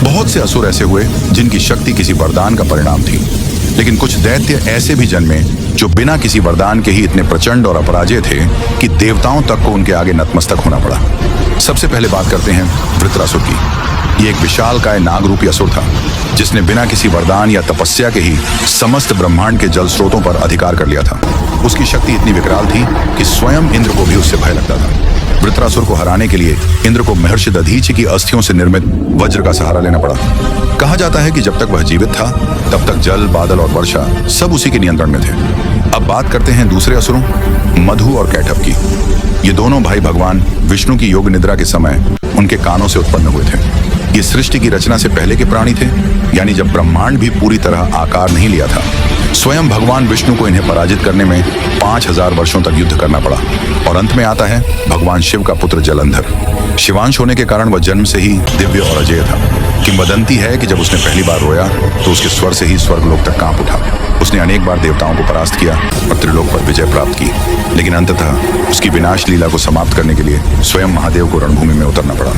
बहुत से असुर ऐसे हुए जिनकी शक्ति किसी वरदान का परिणाम थी, लेकिन कुछ दैत्य ऐसे भी जन्मे जो बिना किसी वरदान के ही इतने प्रचंड और अपराजेय थे कि देवताओं तक को उनके आगे नतमस्तक होना पड़ा। सबसे पहले बात करते हैं वृत्रासुर की। ये एक विशालकाय नाग रूपी असुर था जिसने बिना किसी वरदान या तपस्या के ही समस्त ब्रह्मांड के जल स्रोतों पर अधिकार कर लिया था। उसकी शक्ति इतनी विकराल थी कि स्वयं इंद्र को भी उससे भय लगता था। वृत्रासुर को हराने के लिए इंद्र को महर्षि दधीचि की अस्थियों से निर्मित वज्र का सहारा लेना पड़ा। कहा जाता है कि जब तक वह जीवित था तब तक जल, बादल और वर्षा सब उसी के नियंत्रण में थे। अब बात करते हैं दूसरे असुरों, मधु और कैटभ की। ये दोनों भाई भगवान विष्णु की योग निद्रा के समय उनके कानों से उत्पन्न हुए थे। ये सृष्टि की रचना से पहले के प्राणी थे, यानी जब ब्रह्मांड भी पूरी तरह आकार नहीं लिया था। स्वयं भगवान विष्णु को इन्हें पराजित करने में 5000 वर्षों तक युद्ध करना पड़ा। और अंत में आता है भगवान शिव का पुत्र जलंधर। शिवांश होने के कारण वह जन्म से ही दिव्य और अजेय था। किंवदंती है कि जब उसने पहली बार रोया तो उसके स्वर से ही स्वर्गलोक तक कांप उठा। उसने अनेक बार देवताओं को परास्त किया और त्रिलोक पर विजय प्राप्त की, लेकिन अंततः उसकी विनाश लीला को समाप्त करने के लिए स्वयं महादेव को रणभूमि में उतरना पड़ा।